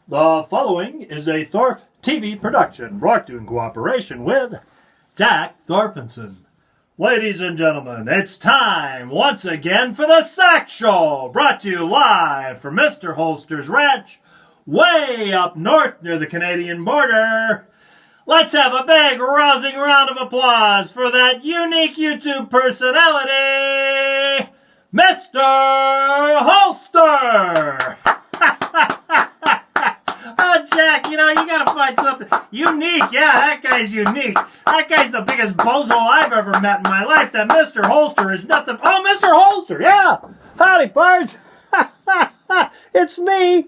The following is a Thorpe TV production brought to you in cooperation with Jack Thorfinson. Ladies and gentlemen, it's time once again for the SOCS Show, brought to you live from Mr. Holster's Ranch, way up north near the Canadian border. Let's have a big, rousing round of applause for that unique YouTube personality, Mr. Holster! Oh, Jack, you gotta find something unique. Yeah, that guy's unique. That guy's the biggest bozo I've ever met in my life. That Mr. Holster is nothing. Oh, Mr. Holster, yeah. Howdy, pards. It's me.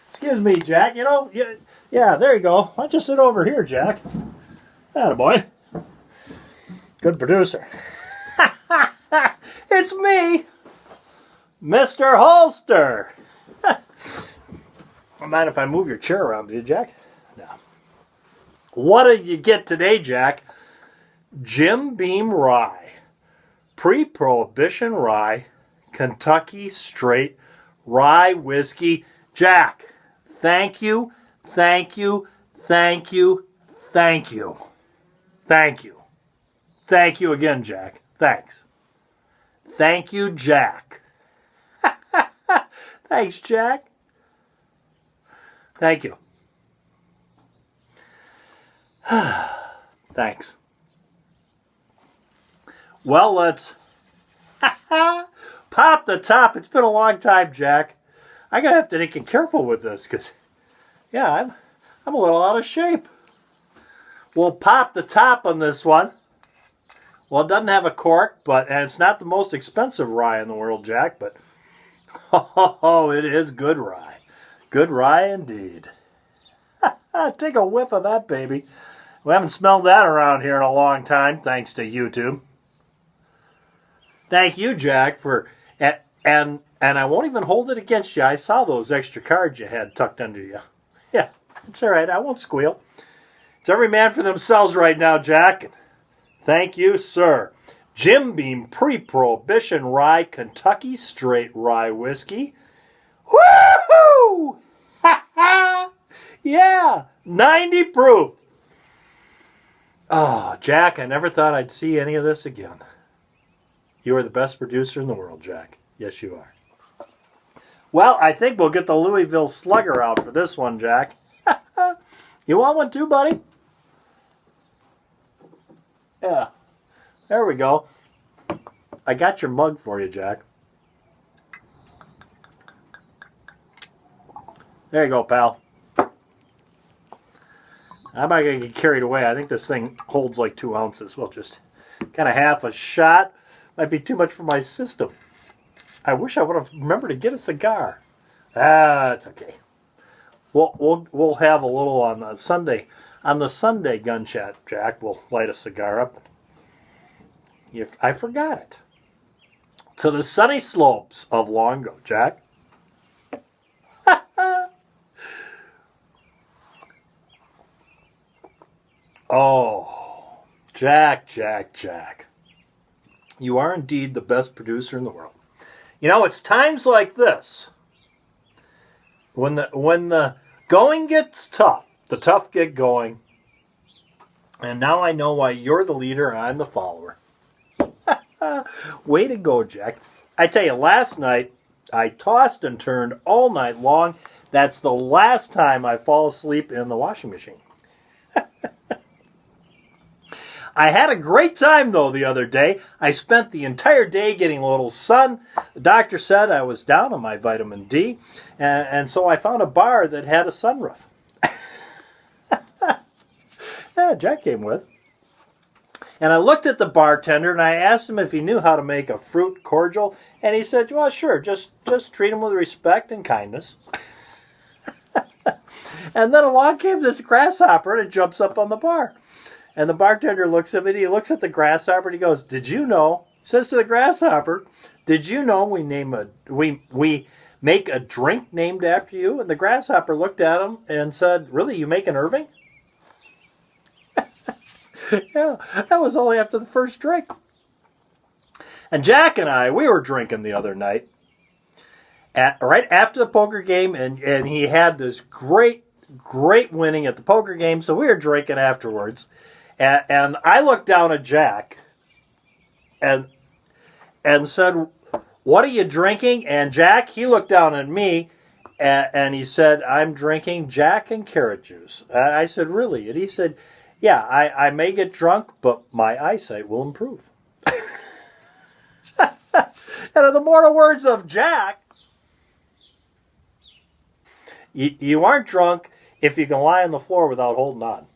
Excuse me, Jack. Yeah, there you go. Why don't you sit over here, Jack? Attaboy. Good producer. It's me, Mr. Holster. Don't mind if I move your chair around, do you, Jack? No. What did you get today, Jack? Jim Beam Rye. Pre-Prohibition Rye. Kentucky Straight Rye Whiskey. Jack, thank you, thank you, thank you, thank you. Thank you. Thank you again, Jack. Thanks. Thank you, Jack. Thanks, Jack. Thank you. Thanks. Well, let's pop the top. It's been a long time, Jack. I'm going to have to get careful with this because, yeah, I'm a little out of shape. We'll pop the top on this one. Well, it doesn't have a cork, and it's not the most expensive rye in the world, Jack, but oh, it is good rye. Good rye indeed. Take a whiff of that, baby. We haven't smelled that around here in a long time, thanks to YouTube. Thank you, Jack, for... And I won't even hold it against you. I saw those extra cards you had tucked under you. Yeah, it's all right. I won't squeal. It's every man for themselves right now, Jack. Thank you, sir. Jim Beam Pre-Prohibition Rye Kentucky Straight Rye Whiskey. Woohoo! Yeah, 90 proof. Oh, Jack, I never thought I'd see any of this again. You are the best producer in the world, Jack. Yes, you are. Well, I think we'll get the Louisville Slugger out for this one, Jack. You want one too, buddy? Yeah. There we go. I got your mug for you, Jack. There you go, pal. I'm not going to get carried away. I think this thing holds like 2 ounces. Well, just kind of half a shot. Might be too much for my system. I wish I would have remembered to get a cigar. It's okay. We'll have a little on the Sunday. On the Sunday gun chat, Jack, we'll light a cigar up. I forgot it. To the sunny slopes of Longo, Jack. Oh, Jack. You are indeed the best producer in the world. It's times like this when the going gets tough, the tough get going. And now I know why you're the leader and I'm the follower. Way to go, Jack. I tell you, last night I tossed and turned all night long. That's the last time I fall asleep in the washing machine. I had a great time, though, the other day. I spent the entire day getting a little sun. The doctor said I was down on my vitamin D, and so I found a bar that had a sunroof. Yeah, Jack came with. And I looked at the bartender, and I asked him if he knew how to make a fruit cordial, and he said, well, sure, just treat him with respect and kindness. And then along came this grasshopper, and it jumps up on the bar. And the bartender looks at me, and he looks at the grasshopper, and he goes, did you know, says to the grasshopper, did you know we make a drink named after you? And the grasshopper looked at him and said, really, you make an Irving? Yeah, that was only after the first drink. And Jack and I, we were drinking the other night, right after the poker game, and he had this great great winning at the poker game, so we were drinking afterwards. And I looked down at Jack and said, "What are you drinking?" And Jack, he looked down at me and he said, "I'm drinking Jack and carrot juice." And I said, "Really?" And he said, "Yeah, I may get drunk, but my eyesight will improve." And in the mortal words of Jack, you aren't drunk if you can lie on the floor without holding on.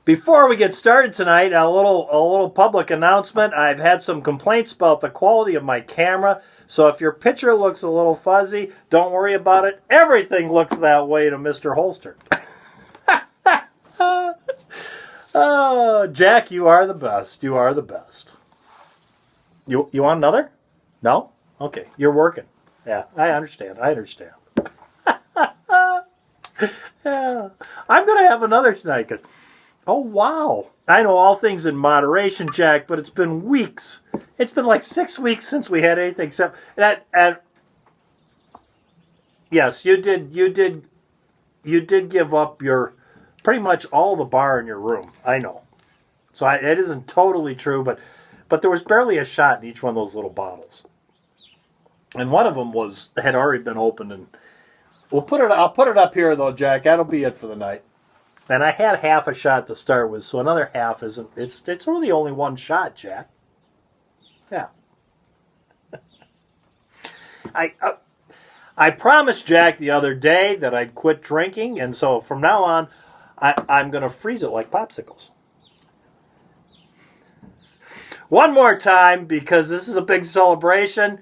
Before we get started tonight, a little public announcement. I've had some complaints about the quality of my camera, so if your picture looks a little fuzzy, don't worry about it. Everything looks that way to Mr. Holster. Oh, Jack, you are the best. You are the best. You want another? No? Okay, you're working. Yeah, I understand. Yeah. I'm going to have another tonight. Oh, wow. I know all things in moderation, Jack, but it's been weeks. It's been like 6 weeks since we had anything except that. And yes, you did give up your pretty much all the bar in your room. I know. So it isn't totally true, but there was barely a shot in each one of those little bottles. And one of them had already been opened, and I'll put it up here though, Jack. That'll be it for the night. And I had half a shot to start with, so another half isn't. It's really only one shot, Jack. Yeah. I promised Jack the other day that I'd quit drinking, and so from now on, I'm going to freeze it like popsicles. One more time, because this is a big celebration.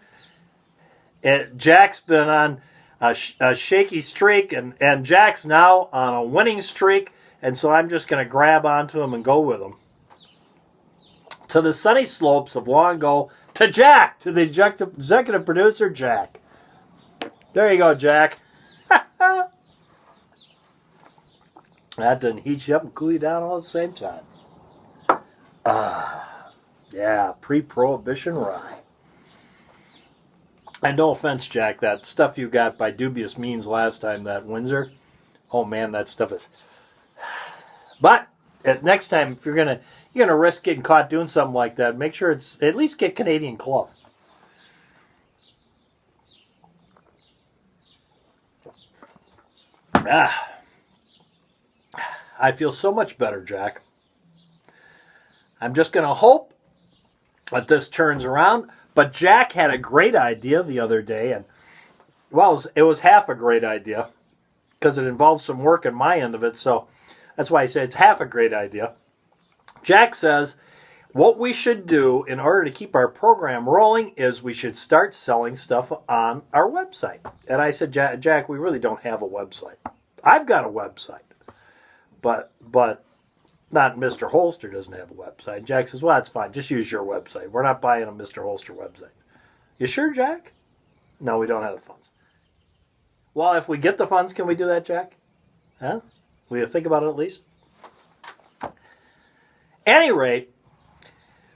Jack's been on a shaky streak, and Jack's now on a winning streak, and so I'm just going to grab onto him and go with him. To the sunny slopes of Long Go, to Jack, to the executive producer, Jack. There you go, Jack. That doesn't heat you up and cool you down all at the same time. Yeah, pre-prohibition rye. And no offense, Jack, that stuff you got by dubious means last time, that Windsor, oh man, that stuff is... But next time, if you're gonna risk getting caught doing something like that, make sure it's at least get Canadian Club. I feel so much better, Jack. I'm just gonna hope that this turns around. But Jack had a great idea the other day, and well, it was half a great idea because it involved some work on my end of it. So that's why I say it's half a great idea. Jack says what we should do in order to keep our program rolling is we should start selling stuff on our website. And I said, Jack, we really don't have a website. I've got a website, but not Mr. Holster doesn't have a website. Jack says, well, that's fine. Just use your website. We're not buying a Mr. Holster website. You sure, Jack? No, we don't have the funds. Well, if we get the funds, can we do that, Jack? Huh? Will you think about it at least? Any rate,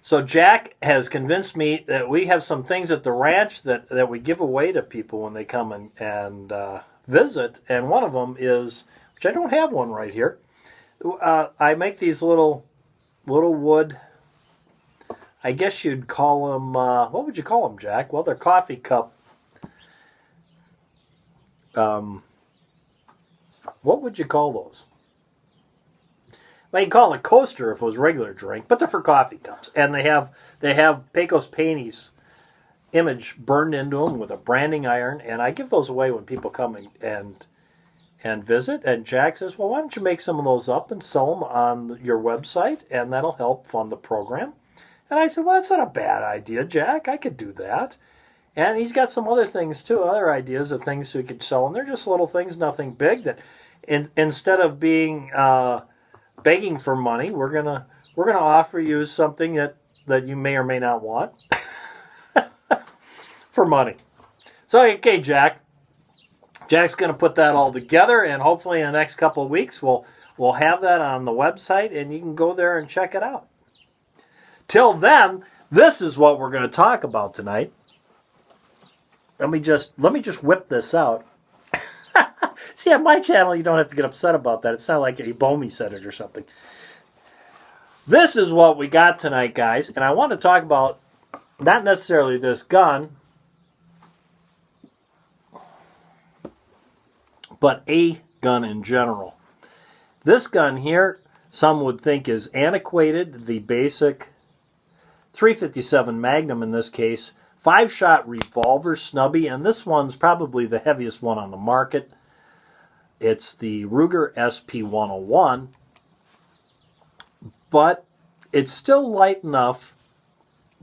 so Jack has convinced me that we have some things at the ranch that we give away to people when they come and visit. And one of them is, which I don't have one right here, I make these little wood, I guess you'd call them, what would you call them, Jack? Well, they're coffee cup. What would you call those? Well, you can call it a coaster if it was regular drink, but they're for coffee cups. And they have Pecos Paney's image burned into them with a branding iron, and I give those away when people come and visit. And Jack says, well, why don't you make some of those up and sell them on your website, and that'll help fund the program. And I said, well, that's not a bad idea, Jack. I could do that. And he's got some other things too, other ideas of things we could sell. And they're just little things, nothing big, that instead of being begging for money, we're gonna offer you something that you may or may not want for money. So, okay, Jack's going to put that all together, and hopefully in the next couple of weeks we'll have that on the website, and you can go there and check it out. Till then, this is what we're going to talk about tonight. Let me just whip this out. See, on my channel, you don't have to get upset about that. It's not like Ebomi said it or something. This is what we got tonight, guys. And I want to talk about not necessarily this gun, but a gun in general. This gun here, some would think is antiquated. The basic 357 Magnum in this case. 5-shot revolver snubby, and this one's probably the heaviest one on the market. It's the Ruger SP101, but it's still light enough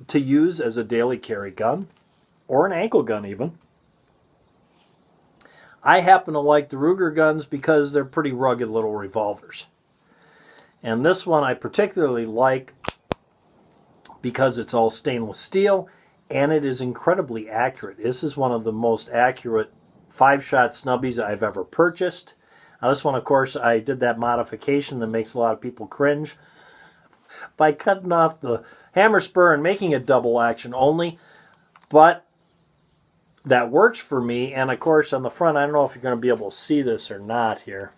to use as a daily carry gun, or an ankle gun even. I happen to like the Ruger guns because they're pretty rugged little revolvers. And this one I particularly like because it's all stainless steel, and it is incredibly accurate. This is one of the most accurate 5-shot snubbies I've ever purchased. Now this one, of course, I did that modification that makes a lot of people cringe by cutting off the hammer spur and making it double action only. But that works for me. And of course, on the front, I don't know if you're going to be able to see this or not here.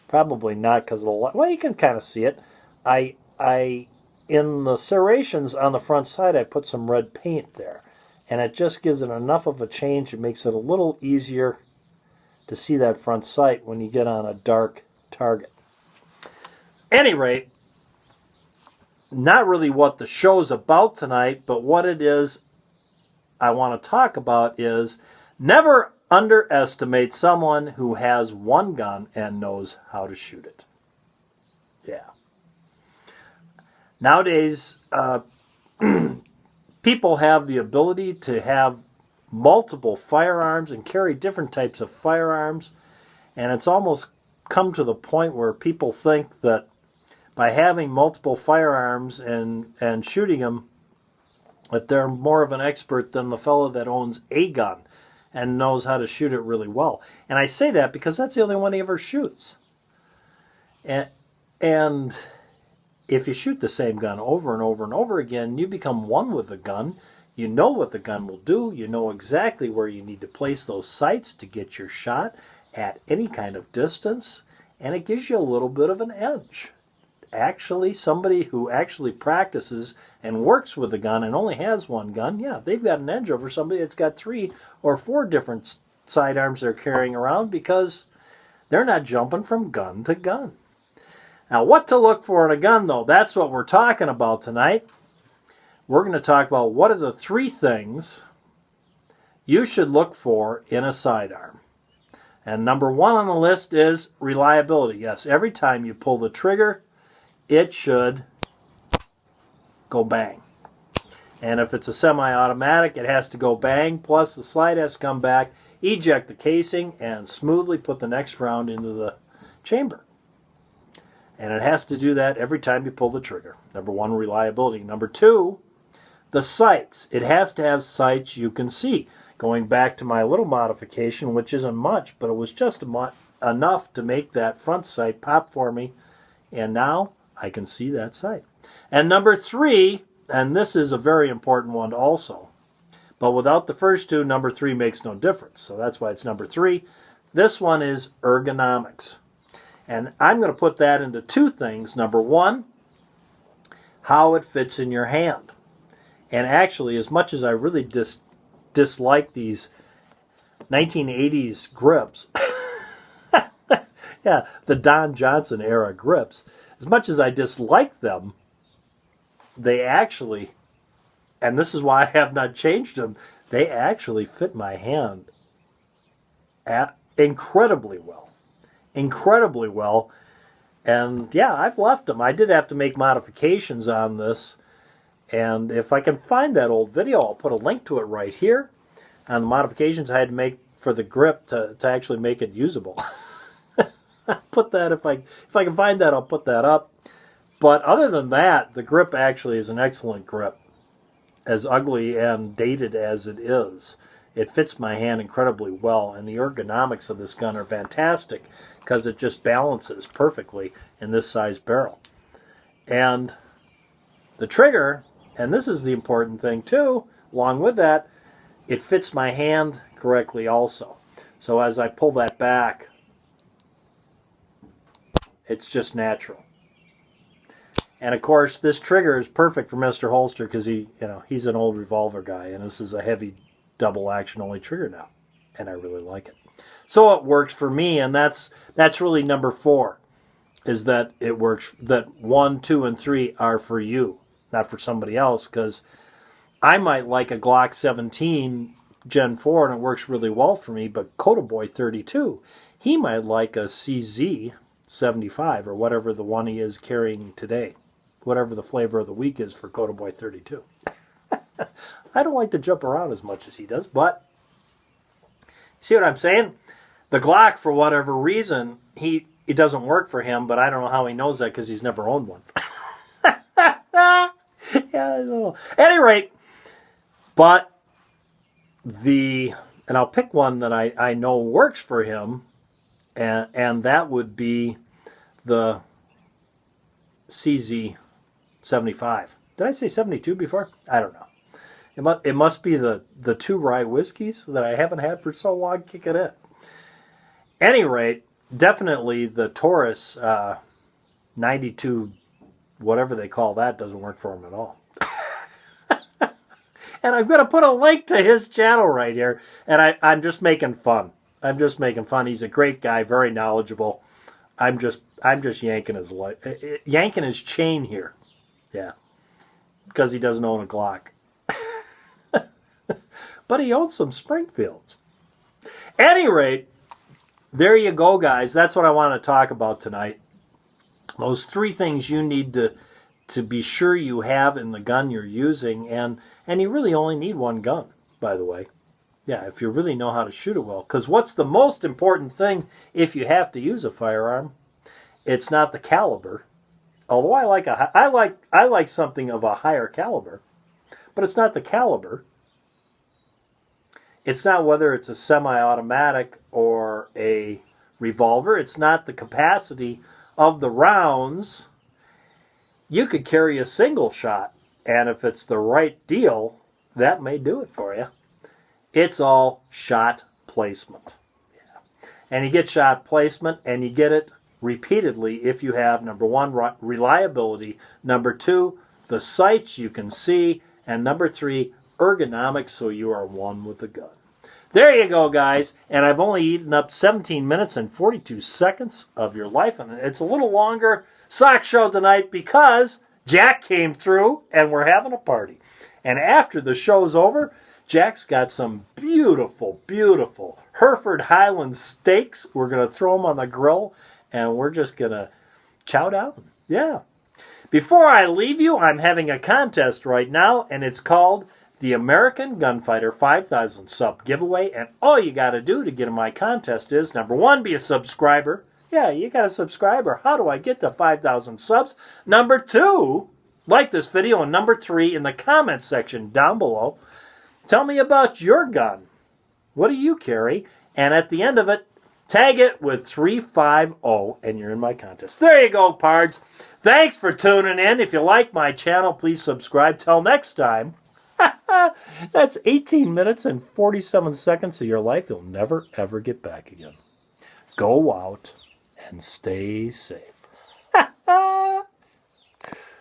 Probably not because of the light. Well, you can kind of see it. In the serrations on the front side, I put some red paint there. And it just gives it enough of a change. It makes it a little easier to see that front sight when you get on a dark target. At any rate, not really what the show's about tonight, but what it is I want to talk about is never underestimate someone who has one gun and knows how to shoot it. Yeah. Nowadays, people have the ability to have multiple firearms and carry different types of firearms, and it's almost come to the point where people think that by having multiple firearms and shooting them, that they're more of an expert than the fellow that owns a gun and knows how to shoot it really well. And I say that because that's the only one he ever shoots. And if you shoot the same gun over and over and over again, you become one with the gun. You know what the gun will do. You know exactly where you need to place those sights to get your shot at any kind of distance. And it gives you a little bit of an edge. Actually, somebody who actually practices and works with a gun and only has one gun, yeah, they've got an edge over somebody that's got 3 or 4 different sidearms they're carrying around because they're not jumping from gun to gun. Now, what to look for in a gun, though, that's what we're talking about tonight. We're going to talk about what are the 3 things you should look for in a sidearm. And number 1 on the list is reliability. Yes, every time you pull the trigger, it should go bang. And if it's a semi-automatic, it has to go bang, plus the slide has to come back, eject the casing, and smoothly put the next round into the chamber. And it has to do that every time you pull the trigger. Number 1, reliability. Number 2, the sights. It has to have sights you can see. Going back to my little modification, which isn't much, but it was just enough to make that front sight pop for me. And now I can see that sight. And number 3, and this is a very important one also, but without the first 2, number 3 makes no difference. So that's why it's number 3. This one is ergonomics. And I'm going to put that into 2 things. Number 1, how it fits in your hand. And actually, as much as I really dislike these 1980s grips, yeah, the Don Johnson era grips, as much as I dislike them, they actually, and this is why I have not changed them, they actually fit my hand incredibly well. Incredibly well. And yeah, I've left them. I did have to make modifications on this. And if I can find that old video, I'll put a link to it right here on the modifications I had to make for the grip to actually make it usable. Put that, if I can find that, I'll put that up. But other than that, the grip actually is an excellent grip. As ugly and dated as it is, it fits my hand incredibly well, and the ergonomics of this gun are fantastic because it just balances perfectly in this size barrel. And the trigger, and this is the important thing too, along with that, it fits my hand correctly also. So as I pull that back, it's just natural. And of course, this trigger is perfect for Mr. Holster because he's an old revolver guy, and this is a heavy double action only trigger now, and I really like it. So it works for me, and that's really number 4, is that it works. That 1, 2, and 3 are for you, not for somebody else, because I might like a Glock 17 Gen 4 and it works really well for me, but Coda Boy 32, he might like a CZ 75 or whatever the one he is carrying today, whatever the flavor of the week is for Coda Boy 32. I don't like to jump around as much as he does, but see what I'm saying? The Glock, for whatever reason, it doesn't work for him, but I don't know how he knows that because he's never owned one. Yeah, I know. At any rate, but and I'll pick one that I know works for him, and that would be the CZ 75. Did I say 72 before? I don't know. It must be the 2 rye whiskeys that I haven't had for so long kicking in. Any rate, definitely the Taurus 92, whatever they call that, doesn't work for him at all. And I'm going to put a link to his channel right here, and I'm just making fun. I'm just making fun. He's a great guy, very knowledgeable. I'm just yanking his chain here. Yeah. Because he doesn't own a Glock. But he owns some Springfields. Any rate, there you go, guys. That's what I want to talk about tonight. Those 3 things you need to be sure you have in the gun you're using. And you really only need one gun, by the way. Yeah, if you really know how to shoot it well. Because what's the most important thing if you have to use a firearm? It's not the caliber. Although I like something of a higher caliber. But it's not the caliber. It's not whether it's a semi-automatic or a revolver. It's not the capacity of the rounds. You could carry a single shot, and if it's the right deal, that may do it for you. It's all shot placement. Yeah. And you get shot placement, and you get it repeatedly if you have, number 1, reliability, number 2, the sights you can see, and number 3, ergonomics, so you are one with the gun. There you go, guys. And I've only eaten up 17 minutes and 42 seconds of your life. And it's a little longer SOCS Show tonight because Jack came through and we're having a party. And after the show's over, Jack's got some beautiful, beautiful Hereford Highland steaks. We're going to throw them on the grill and we're just going to chow down. Yeah. Before I leave you, I'm having a contest right now, and it's called the American Gunfighter 5,000 sub giveaway, and all you got to do to get in my contest is, number 1, be a subscriber. Yeah, you got a subscriber. How do I get to 5,000 subs? Number 2, like this video, and number 3, in the comments section down below, tell me about your gun. What do you carry? And at the end of it, tag it with 350, and you're in my contest. There you go, pards. Thanks for tuning in. If you like my channel, please subscribe. Till next time. That's 18 minutes and 47 seconds of your life you'll never, ever get back again. Go out and stay safe.